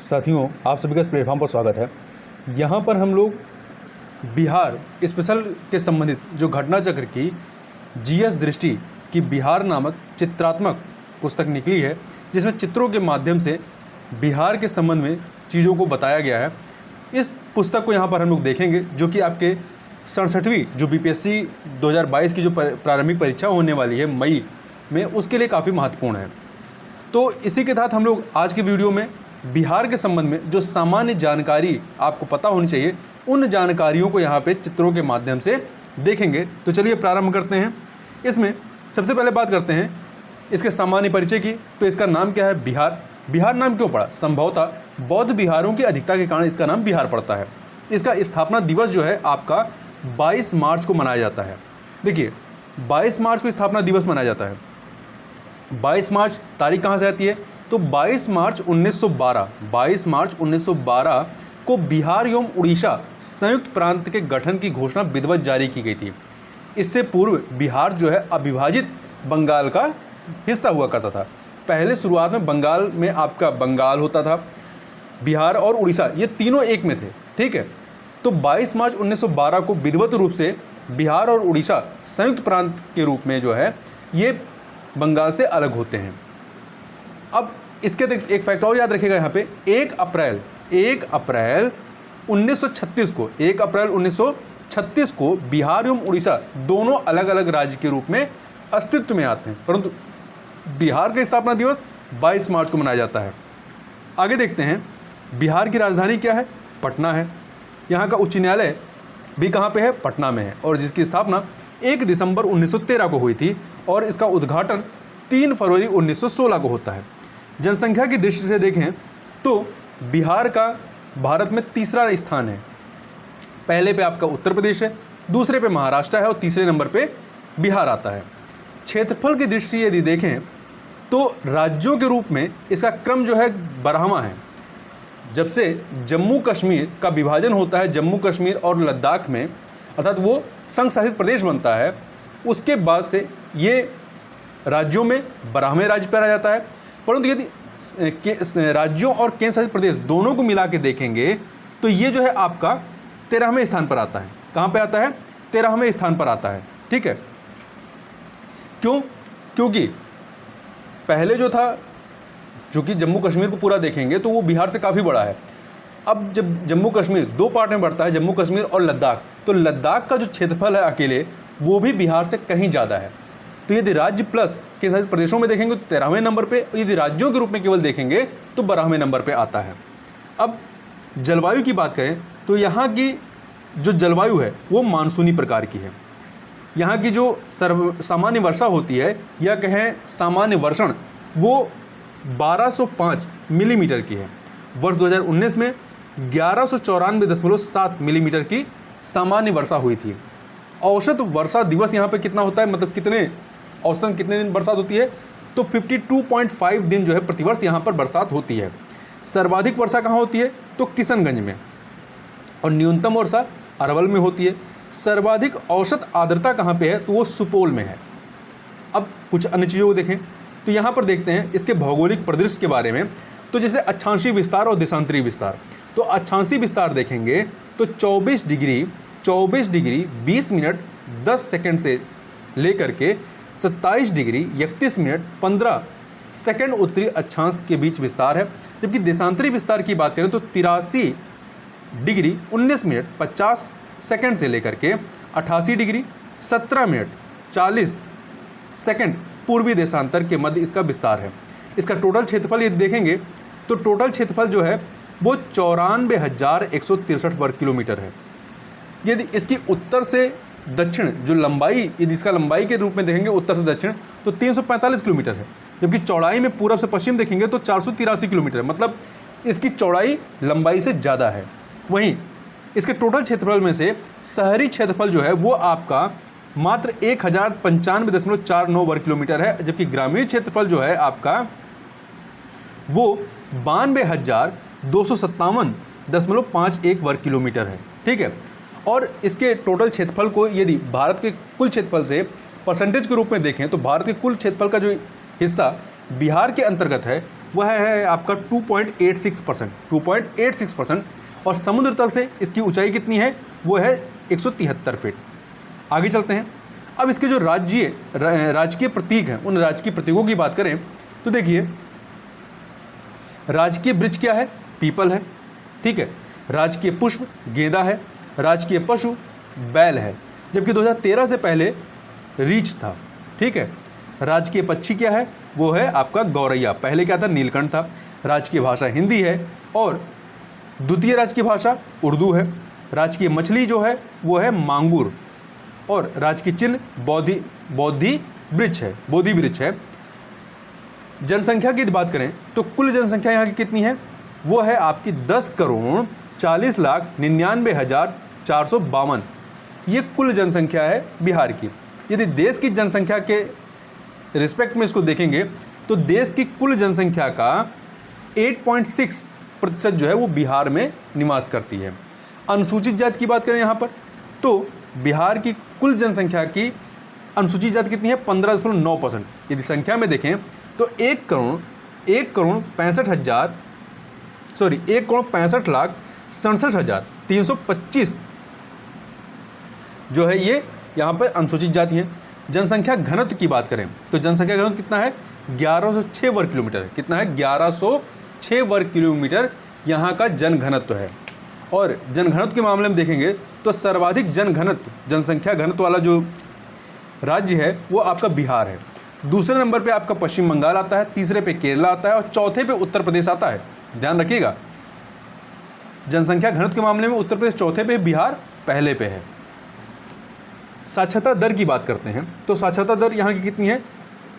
साथियों, आप सभी का इस प्लेटफॉर्म पर स्वागत है। यहाँ पर हम लोग बिहार स्पेशल के संबंधित जो घटना चक्र की जीएस दृष्टि की बिहार नामक चित्रात्मक पुस्तक निकली है, जिसमें चित्रों के माध्यम से बिहार के संबंध में चीज़ों को बताया गया है। इस पुस्तक को यहाँ पर हम लोग देखेंगे, जो कि आपके 67वीं जो बीपीएससी 2022 की जो प्रारंभिक परीक्षा होने वाली है मई में, उसके लिए काफ़ी महत्वपूर्ण है। तो इसी के तहत हम लोग आज की वीडियो में बिहार के संबंध में जो सामान्य जानकारी आपको पता होनी चाहिए, उन जानकारियों को यहाँ पे चित्रों के माध्यम से देखेंगे। तो चलिए प्रारंभ करते हैं। इसमें सबसे पहले बात करते हैं इसके सामान्य परिचय की। तो इसका नाम क्या है? बिहार। बिहार नाम क्यों पड़ा? संभवतः बौद्ध बिहारों की अधिकता के कारण इसका नाम बिहार पड़ता है। इसका स्थापना दिवस जो है आपका 22 मार्च को मनाया जाता है। देखिए, 22 मार्च को स्थापना दिवस मनाया जाता है। 22 मार्च तारीख कहाँ से आती है? तो 22 मार्च 1912 को बिहार एवं उड़ीसा संयुक्त प्रांत के गठन की घोषणा विधिवत जारी की गई थी। इससे पूर्व बिहार जो है अविभाजित बंगाल का हिस्सा हुआ करता था। पहले शुरुआत में बंगाल में आपका बंगाल होता था, बिहार और उड़ीसा ये तीनों एक में थे, ठीक है। तो 22 मार्च 1912 को विधिवत रूप से बिहार और उड़ीसा संयुक्त प्रांत के रूप में जो है ये बंगाल से अलग होते हैं। अब इसके एक फैक्ट और याद रखिएगा यहाँ पे, 1 अप्रैल 1936 को बिहार एवं उड़ीसा दोनों अलग अलग राज्य के रूप में अस्तित्व में आते हैं, परंतु बिहार का स्थापना दिवस 22 मार्च को मनाया जाता है। आगे देखते हैं, बिहार की राजधानी क्या है? पटना है। यहाँ का उच्च न्यायालय भी कहाँ पे है? पटना में है, और जिसकी स्थापना 1 दिसंबर 1913 को हुई थी और इसका उद्घाटन 3 फरवरी 1916 को होता है। जनसंख्या की दृष्टि से देखें तो बिहार का भारत में तीसरा स्थान है। पहले पे आपका उत्तर प्रदेश है, दूसरे पे महाराष्ट्र है और तीसरे नंबर पे बिहार आता है। क्षेत्रफल की दृष्टि यदि देखें तो राज्यों के रूप में इसका क्रम जो है 12वां है। जब से जम्मू कश्मीर का विभाजन होता है, जम्मू कश्मीर और लद्दाख में, अर्थात वो संघ शासित प्रदेश बनता है, उसके बाद से ये राज्यों में 12वें राज्य पर आ जाता है। परंतु यदि राज्यों और केंद्र शासित प्रदेश दोनों को मिला के देखेंगे तो ये जो है आपका 13वें स्थान पर आता है। कहाँ पे आता है? 13वें स्थान पर आता है, ठीक है। क्यों? क्योंकि पहले जो था, चूँकि जम्मू कश्मीर को पूरा देखेंगे तो वो बिहार से काफ़ी बड़ा है। अब जब जम्मू कश्मीर 2 पार्ट में बढ़ता है, जम्मू कश्मीर और लद्दाख, तो लद्दाख का जो क्षेत्रफल है अकेले वो भी बिहार से कहीं ज़्यादा है। तो यदि राज्य प्लस के साथ प्रदेशों में देखेंगे तो 13वें नंबर पे, यदि राज्यों के रूप में केवल देखेंगे तो 12वें नंबर पे आता है। अब जलवायु की बात करें तो यहाँ की जो जलवायु है वो मानसूनी प्रकार की है। यहाँ की जो सामान्य वर्षा होती है, या कहें सामान्य वर्षण, वो 1205 मिलीमीटर की है। वर्ष 2019 में 1194.7 मिलीमीटर की सामान्य वर्षा हुई थी। औसत वर्षा दिवस यहाँ पे कितना होता है, मतलब औसतन कितने दिन बरसात होती है? तो 52.5 दिन जो है प्रतिवर्ष यहाँ पर बरसात होती है। सर्वाधिक वर्षा कहाँ होती है? तो किशनगंज में, और न्यूनतम वर्षा अरवल में होती है। सर्वाधिक औसत आर्द्रता कहाँ पे है? तो वो सुपौल में है। अब कुछ अन्य चीज़ों को देखें तो यहाँ पर देखते हैं इसके भौगोलिक परिदृश्य के बारे में। तो जैसे अक्षांशीय विस्तार और देशांतरीय विस्तार, तो अक्षांशीय विस्तार देखेंगे तो 24 डिग्री 20 मिनट 10 सेकंड से लेकर के 27 डिग्री 31 मिनट 15 सेकंड उत्तरी अक्षांश के बीच विस्तार है। जबकि देशांतरीय विस्तार की बात करें तो 83 डिग्री 19 मिनट 50 सेकंड से लेकर के 88 डिग्री 17 मिनट 40 सेकंड पूर्वी देशांतर के मध्य इसका विस्तार है। इसका टोटल क्षेत्रफल यदि देखेंगे तो टोटल क्षेत्रफल जो है वो 94,163 वर्ग किलोमीटर है। यदि इसकी उत्तर से दक्षिण जो लंबाई, यदि इसका लंबाई के रूप में देखेंगे उत्तर से दक्षिण, तो 345 किलोमीटर है। जबकि चौड़ाई में पूरब से पश्चिम देखेंगे तो 483 किलोमीटर, मतलब इसकी चौड़ाई लंबाई से ज़्यादा है। वहीं इसके टोटल क्षेत्रफल में से शहरी क्षेत्रफल जो है वो आपका मात्र 1095.49 वर्ग किलोमीटर है, जबकि ग्रामीण क्षेत्रफल जो है आपका वो 92,257.51 वर्ग किलोमीटर है, ठीक है। और इसके टोटल क्षेत्रफल को यदि भारत के कुल क्षेत्रफल से परसेंटेज के रूप में देखें तो भारत के कुल क्षेत्रफल का जो हिस्सा बिहार के अंतर्गत है वह है आपका 2.86%, और समुद्र तल से इसकी ऊंचाई कितनी है, वो है 173 फीट। आगे चलते हैं। अब इसके जो राजकीय प्रतीक हैं, उन राजकीय प्रतीकों की बात करें तो देखिए, राजकीय वृक्ष क्या है, पीपल है, ठीक है। राजकीय पुष्प गेंदा है। राजकीय पशु बैल है, जबकि 2013 से पहले रीछ था, ठीक है। राजकीय पक्षी क्या है, वो है आपका गौरैया, पहले क्या था, नीलकंठ था। राजकीय भाषा हिंदी है और द्वितीय राजकीय भाषा उर्दू है। राजकीय मछली जो है वो है मांगुर, और राजकीय चिन्ह बोधि वृक्ष है। जनसंख्या की बात करें तो कुल जनसंख्या यहाँ की कितनी है, वो है आपकी 10,40,99,452। ये कुल जनसंख्या है बिहार की। यदि देश की जनसंख्या के रिस्पेक्ट में इसको देखेंगे तो देश की कुल जनसंख्या का 8.6% जो है वो बिहार में निवास करती है। अनुसूचित जाति की बात करें यहाँ पर तो बिहार की कुल जनसंख्या की अनुसूचित जाति कितनी है, 15.9%। यदि संख्या में देखें तो 1,65,67,325 जो है ये यहाँ पर अनुसूचित जाति है। जनसंख्या घनत्व की बात करें तो जनसंख्या घनत्व कितना है, 1106 वर्ग किलोमीटर। कितना है, 1106 वर्ग किलोमीटर यहाँ का जन घनत्व है। और जनघनत्व के मामले में देखेंगे तो सर्वाधिक जनसंख्या घनत्व वाला जो राज्य है वो आपका बिहार है। दूसरे नंबर पे आपका पश्चिम बंगाल आता है, तीसरे पे केरला आता है और चौथे पे उत्तर प्रदेश आता है। ध्यान रखिएगा, जनसंख्या घनत्व के मामले में उत्तर प्रदेश चौथे पे, बिहार पहले पे है। साक्षरता दर की बात करते हैं तो साक्षरता दर यहाँ की कितनी है,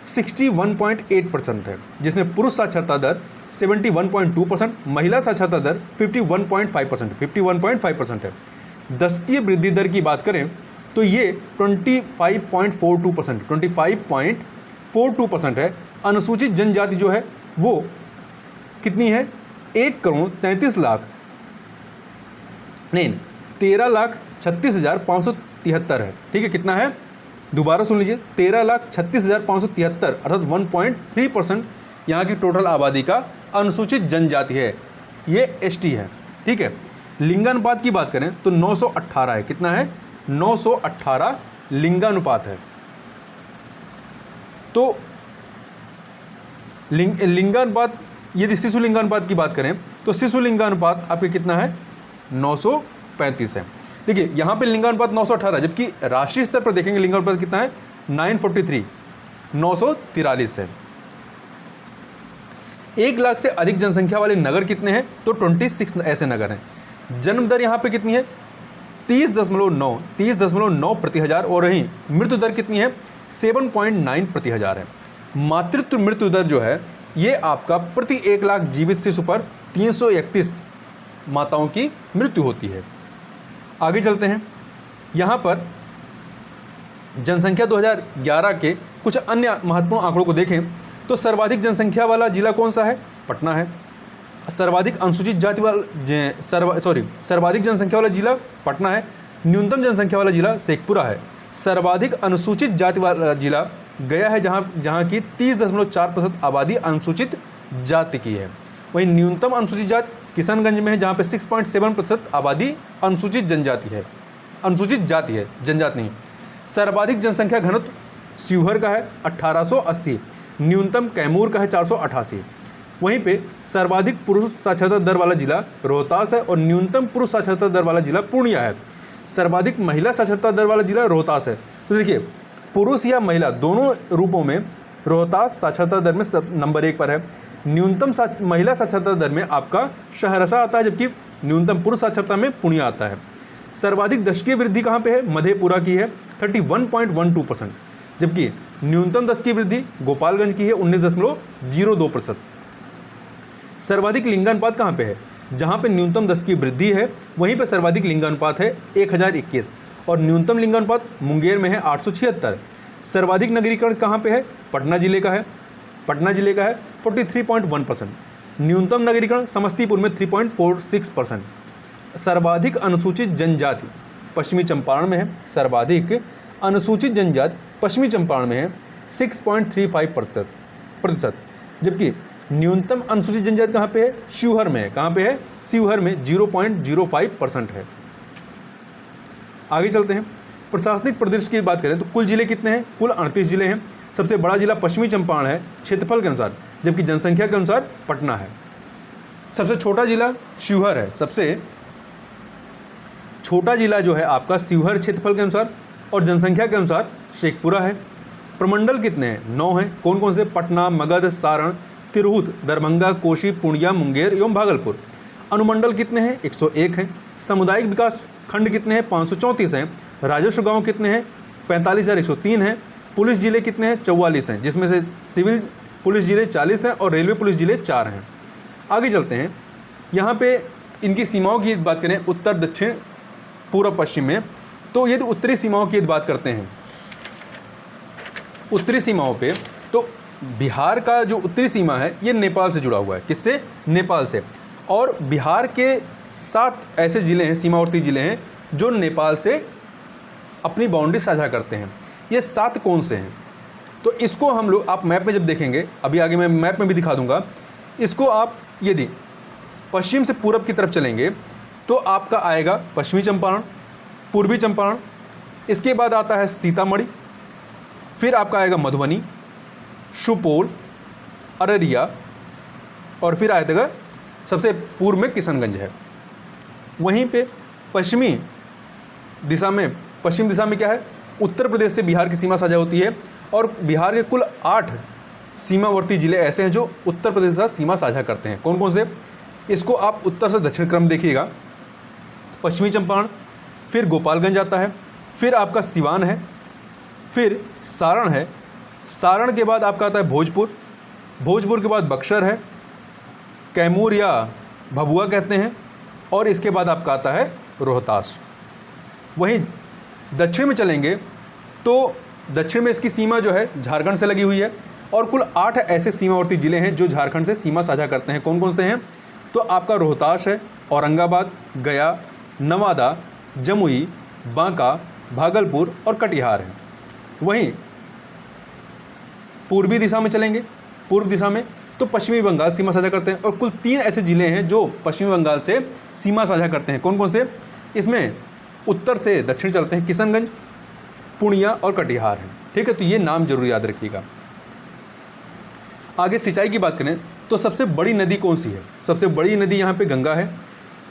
61.8% है, जिसमें पुरुष साक्षरता दर 71.2%, महिला साक्षरता दर 51.5% है। दशकीय वृद्धि दर की बात करें तो ये 25.42% है। अनुसूचित जनजाति जो है वो कितनी है, 13,36,573 है, ठीक है। कितना है, दोबारा सुन लीजिए, 13,36,573 अर्थात 1.3% यहाँ की टोटल आबादी का अनुसूचित जनजाति है, ये एसटी है, ठीक है। लिंगानुपात की बात करें तो 918 है। कितना है, 918 लिंगानुपात है। तो लिंगानुपात, यदि शिशु लिंगानुपात की बात करें तो शिशु लिंगानुपात आपके कितना है, 935 है। देखिए यहाँ पे लिंगानुपात 918, जबकि राष्ट्रीय स्तर पर देखेंगे लिंगानुपात कितना है, 943 है। 1 लाख से अधिक जनसंख्या वाले नगर कितने हैं, तो 26 ऐसे नगर हैं। जन्म दर यहाँ पे कितनी है, 30.9 प्रति हजार, और वहीं मृत्यु दर कितनी है, 7.9 प्रति हजार है। मातृत्व मृत्यु दर जो है ये आपका प्रति 1 लाख जीवित शिशु पर 331 माताओं की मृत्यु होती है। आगे चलते हैं। यहाँ पर जनसंख्या 2011 के कुछ अन्य महत्वपूर्ण आंकड़ों को देखें तो सर्वाधिक जनसंख्या वाला जिला कौन सा है, पटना है। सर्वाधिक अनुसूचित जाति वाला सर्वाधिक जनसंख्या वाला जिला पटना है। न्यूनतम जनसंख्या वाला जिला शेखपुरा है। सर्वाधिक अनुसूचित जाति वाला जिला गया है, जहाँ की 30.4% आबादी अनुसूचित जाति की है। वहीं न्यूनतम अनुसूचित जाति किशनगंज में है, जहाँ पे 6.7% आबादी अनुसूचित जनजाति है, जनजाति नहीं। सर्वाधिक जनसंख्या घनत्व शिवहर का है 1880, न्यूनतम कैमूर का है 488। वहीं पे सर्वाधिक पुरुष साक्षरता दर वाला जिला रोहतास है और न्यूनतम पुरुष साक्षरता दर वाला जिला पूर्णिया है। सर्वाधिक महिला साक्षरता दर वाला जिला रोहतास है। तो देखिए पुरुष या महिला दोनों रूपों में रोहतास साक्षरता दर में नंबर 1 पर है। न्यूनतम महिला साक्षरता दर में आपका सहरसा आता है, जबकि न्यूनतम पुरुष साक्षरता में पूर्णिया आता है। सर्वाधिक दशकीय वृद्धि कहाँ पे है, मधेपुरा की है 31.12%, जबकि न्यूनतम दशकीय वृद्धि गोपालगंज की है 19.02%। सर्वाधिक लिंगानुपात कहाँ पे है, जहाँ पे न्यूनतम दशकीय वृद्धि है वहीं पे सर्वाधिक लिंगानुपात है 1021 और न्यूनतम लिंगानुपात मुंगेर में है 876। सर्वाधिक नगरीकरण कहाँ पे है, पटना जिले का है 43.1%। न्यूनतम नगरीकरण समस्तीपुर में 3.46%। सर्वाधिक अनुसूचित जनजाति पश्चिमी चंपारण में है। सर्वाधिक अनुसूचित जनजाति पश्चिमी चंपारण में है 6.35%। प्रतिशत, जबकि न्यूनतम अनुसूचित जनजाति कहाँ पे है? शिवहर में है। कहाँ पे है? शिवहर में 0.05% है। आगे चलते हैं, प्रशासनिक परिदृश्य की बात करें तो कुल जिले कितने हैं? कुल 38 जिले हैं। सबसे बड़ा जिला पश्चिमी चंपारण है क्षेत्रफल के अनुसार, जबकि जनसंख्या के अनुसार पटना है। सबसे छोटा जिला शिवहर है। सबसे छोटा जिला जो है आपका शिवहर क्षेत्रफल के अनुसार, और जनसंख्या के अनुसार शेखपुरा है। प्रमंडल कितने हैं? 9 हैं। कौन कौन से? पटना, मगध, सारण, तिरहुत, दरभंगा, कोशी, पूर्णिया, मुंगेर एवं भागलपुर। अनुमंडल कितने हैं? 101 हैं। सामुदायिक विकास खंड कितने हैं? 534 हैं। राजस्व गांव कितने हैं? 45,103 हैं। पुलिस जिले कितने हैं? 44 हैं, जिसमें से सिविल पुलिस जिले 40 हैं और रेलवे पुलिस जिले 4 हैं। आगे चलते हैं, यहाँ पे इनकी सीमाओं की बात करें उत्तर, दक्षिण, पूर्व, पश्चिम में, तो यदि उत्तरी सीमाओं की बात करते हैं, उत्तरी सीमाओं पे तो बिहार का जो उत्तरी सीमा है ये नेपाल से जुड़ा हुआ है। किससे? नेपाल से। और बिहार के 7 ऐसे ज़िले हैं, सीमावर्ती ज़िले हैं, जो नेपाल से अपनी बाउंड्री साझा करते हैं। ये 7 कौन से हैं? तो इसको हम लोग, आप मैप में जब देखेंगे, अभी आगे मैं मैप में भी दिखा दूंगा, इसको आप यदि पश्चिम से पूरब की तरफ चलेंगे तो आपका आएगा पश्चिमी चंपारण, पूर्वी चंपारण, इसके बाद आता है सीतामढ़ी, फिर आपका आएगा मधुबनी, सुपौल, अररिया, और फिर आएगा सबसे पूर्व में किशनगंज है। वहीं पे पश्चिम दिशा में क्या है? उत्तर प्रदेश से बिहार की सीमा साझा होती है, और बिहार के कुल 8 सीमावर्ती जिले ऐसे हैं जो उत्तर प्रदेश के साथ सीमा साझा करते हैं। कौन कौन से? इसको आप उत्तर से दक्षिण क्रम देखिएगा। पश्चिमी चंपारण, फिर गोपालगंज आता है, फिर आपका सिवान है, फिर सारण है, सारण के बाद आपका आता है भोजपुर, भोजपुर के बाद बक्सर है, कैमूर या भभुआ कहते हैं, और इसके बाद आपका आता है रोहतास। वहीं दक्षिण में चलेंगे तो दक्षिण में इसकी सीमा जो है झारखंड से लगी हुई है, और कुल 8 ऐसे सीमावर्ती जिले हैं जो झारखंड से सीमा साझा करते हैं। कौन कौन से हैं? तो आपका रोहतास है, औरंगाबाद, गया, नवादा, जमुई, बांका, भागलपुर और कटिहार है। वहीं पूर्वी दिशा में चलेंगे, पूर्व दिशा में तो पश्चिमी बंगाल सीमा साझा करते हैं, और कुल 3 ऐसे जिले हैं जो पश्चिमी बंगाल से सीमा साझा करते हैं। कौन कौन से? इसमें उत्तर से दक्षिण चलते हैं, किशनगंज, पूर्णिया और कटिहार है। ठीक है, तो ये नाम जरूर याद रखिएगा। आगे सिंचाई की बात करें तो सबसे बड़ी नदी कौन सी है? सबसे बड़ी नदी यहाँ पे गंगा है।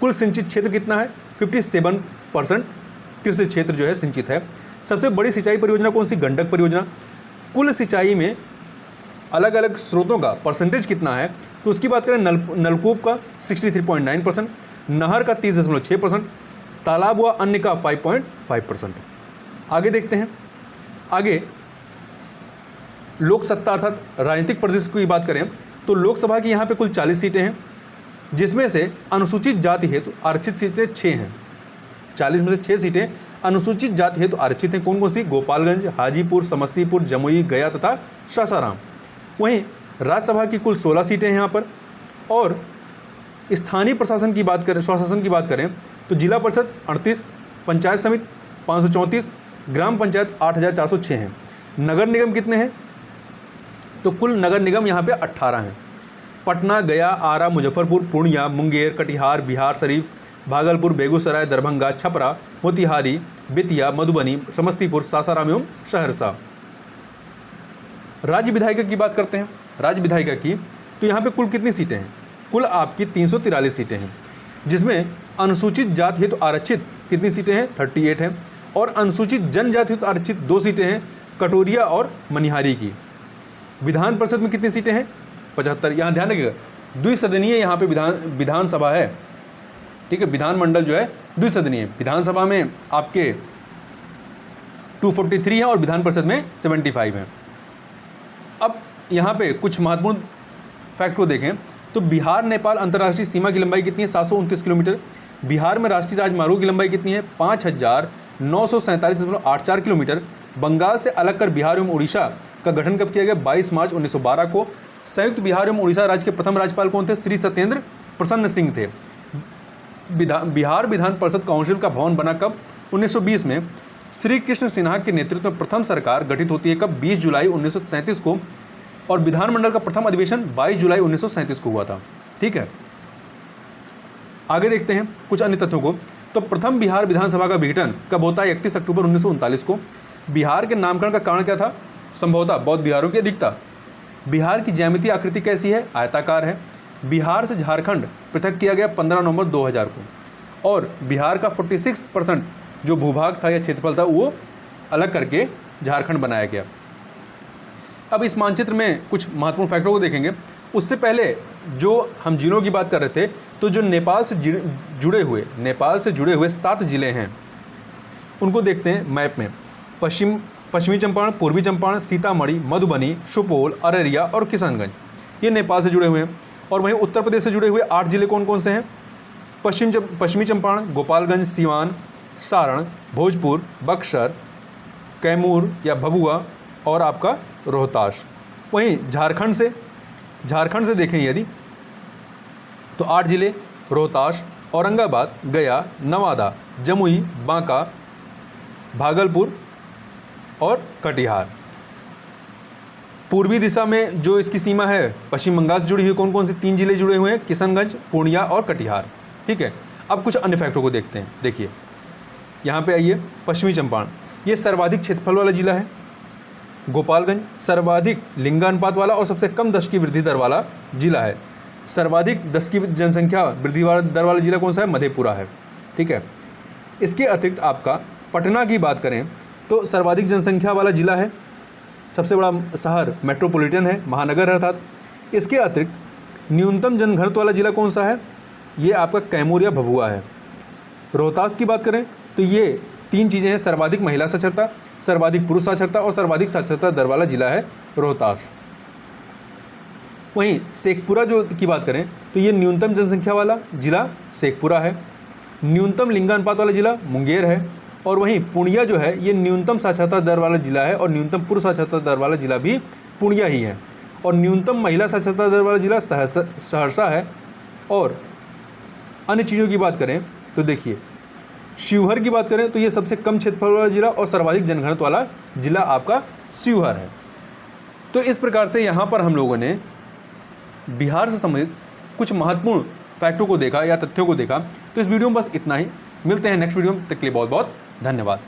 कुल सिंचित क्षेत्र कितना है? 57% कृषि क्षेत्र जो है सिंचित है। सबसे बड़ी सिंचाई परियोजना कौन सी? गंडक परियोजना। कुल सिंचाई में अलग अलग स्रोतों का परसेंटेज कितना है? तो उसकी बात करें, नलकूप का 63.9%, नहर का 30.6%, तालाब व अन्य का 5.5%। आगे देखते हैं, आगे लोक सत्ता अर्थात राजनीतिक परिदृश्य की बात करें तो लोकसभा की यहाँ पे कुल 40 सीटें हैं, जिसमें से अनुसूचित जाति हेतु आरक्षित सीटें 6 हैं। 40 में से 6 सीटें अनुसूचित जाति हेतु आरक्षित हैं। कौन कौन सी? गोपालगंज, हाजीपुर, समस्तीपुर, जमुई, गया तथा सासाराम। वहीं राज्यसभा की कुल 16 सीटें हैं यहाँ पर। और स्थानीय प्रशासन की बात करें, स्वशासन की बात करें तो जिला परिषद 38, पंचायत समिति 534, ग्राम पंचायत 8,406 हैं। नगर निगम कितने हैं? तो कुल नगर निगम यहाँ पे 18 हैं। पटना, गया, आरा, मुजफ्फरपुर, पूर्णिया, मुंगेर, कटिहार, बिहार शरीफ, भागलपुर, बेगूसराय, दरभंगा, छपरा, मोतिहारी, बेतिया, मधुबनी, समस्तीपुर, सासाराम एवं सहरसा। राज्य विधायिका की बात करते हैं, राज्य विधायिका की, तो यहाँ पे कुल कितनी सीटें हैं? कुल आपकी 343 सीटें हैं, जिसमें अनुसूचित जाति हेतु आरक्षित कितनी सीटें हैं? 38 हैं। और अनुसूचित जनजाति हेतु आरक्षित 2 सीटें हैं, कटोरिया और मनिहारी की। विधान परिषद में कितनी सीटें हैं? 75। यहाँ ध्यान रखिएगा, द्विसदनीय यहाँ पे विधानसभा है। ठीक है, विधानमंडल जो है द्विसदनीय। विधानसभा में आपके 243 है और विधान परिषद में 75 है। अब यहाँ पे कुछ महत्वपूर्ण फैक्ट को देखें तो बिहार नेपाल अंतर्राष्ट्रीय सीमा की लंबाई कितनी है? 729 किलोमीटर। बिहार में राष्ट्रीय राजमार्गों की लंबाई कितनी है? 5,947.84 किलोमीटर। बंगाल से अलग कर बिहार एवं उड़ीसा का गठन कब किया गया? 22 मार्च 1912 को। संयुक्त बिहार एवं उड़ीसा राज्य के प्रथम राज्यपाल कौन थे? श्री सत्येंद्र प्रसन्न सिंह थे। बिहार विधान परिषद काउंसिल का भवन बना कब? 1920 में। श्री कृष्ण सिन्हा के नेतृत्व में प्रथम सरकार गठित होती है कब? 20 जुलाई 1937 को। और विधानमंडल का प्रथम अधिवेशन 22 जुलाई 1937 को हुआ था। ठीक है, आगे देखते हैं कुछ अन्य तथ्यों को। तो प्रथम बिहार विधानसभा का विघटन कब होता है? 31 अक्टूबर 1939 को। बिहार के नामकरण का कारण क्या था? संभवतः बौद्ध बिहारों की अधिकता। बिहार की ज्यामितीय आकृति कैसी है? आयताकार है। बिहार से झारखंड पृथक किया गया 15 नवंबर 2000 को, और बिहार का 46% जो भूभाग था या क्षेत्रफल था वो अलग करके झारखंड बनाया गया। अब इस मानचित्र में कुछ महत्वपूर्ण फैक्टरों को देखेंगे। उससे पहले जो हम जिलों की बात कर रहे थे, तो जो नेपाल से जुड़े हुए 7 जिले हैं उनको देखते हैं मैप में। पश्चिमी चंपारण, पूर्वी चंपारण, सीतामढ़ी, मधुबनी, सुपौल, अररिया और किशनगंज, ये नेपाल से जुड़े हुए हैं। और वहीं उत्तर प्रदेश से जुड़े हुए 8 जिले कौन कौन से हैं? पश्चिमी चंपारण, गोपालगंज, सिवान, सारण, भोजपुर, बक्सर, कैमूर या भभुआ और आपका रोहतास। वहीं झारखंड से देखें यदि तो 8 जिले रोहतास, औरंगाबाद, गया, नवादा, जमुई, बांका, भागलपुर और कटिहार। पूर्वी दिशा में जो इसकी सीमा है पश्चिम बंगाल से जुड़ी हुई कौन कौन से 3 जिले जुड़े हुए हैं? किशनगंज, पूर्णिया और कटिहार। ठीक है, अब कुछ अन्य फैक्टरों को देखते हैं। देखिए यहाँ पे आइए, पश्चिमी चंपारण ये सर्वाधिक क्षेत्रफल वाला जिला है। गोपालगंज सर्वाधिक लिंगानुपात वाला और सबसे कम दश की वृद्धि दर वाला जिला है। सर्वाधिक 10 की जनसंख्या वृद्धि दर वाला जिला कौन सा है? मधेपुरा है। ठीक है, इसके अतिरिक्त आपका पटना की बात करें तो सर्वाधिक जनसंख्या वाला जिला है, सबसे बड़ा शहर मेट्रोपॉलिटन है, महानगर है अर्थात। इसके अतिरिक्त न्यूनतम जनघनत्व वाला जिला कौन सा है? ये आपका कैमूर या भभुआ है। रोहतास की बात करें तो ये 3 चीज़ें हैं, सर्वाधिक महिला साक्षरता, सर्वाधिक पुरुष साक्षरता और सर्वाधिक साक्षरता दर वाला जिला है रोहतास। वहीं शेखपुरा जो की बात करें तो ये न्यूनतम जनसंख्या वाला जिला शेखपुरा है। न्यूनतम लिंगानुपात वाला जिला मुंगेर है। और वहीं पूर्णिया जो है ये न्यूनतम साक्षरता दर वाला जिला है और न्यूनतम पुरुष साक्षरता दर वाला जिला भी पूर्णिया ही है। और न्यूनतम महिला साक्षरता दर वाला जिला सहरसा है। और अन्य चीज़ों की बात करें तो देखिए शिवहर की बात करें तो ये सबसे कम क्षेत्रफल वाला जिला और सर्वाधिक जनघनत्व वाला जिला आपका शिवहर है। तो इस प्रकार से यहाँ पर हम लोगों ने बिहार से संबंधित कुछ महत्वपूर्ण फैक्टों को देखा या तथ्यों को देखा। तो इस वीडियो में बस इतना ही, मिलते हैं नेक्स्ट वीडियो में, तब तक के लिए बहुत बहुत धन्यवाद।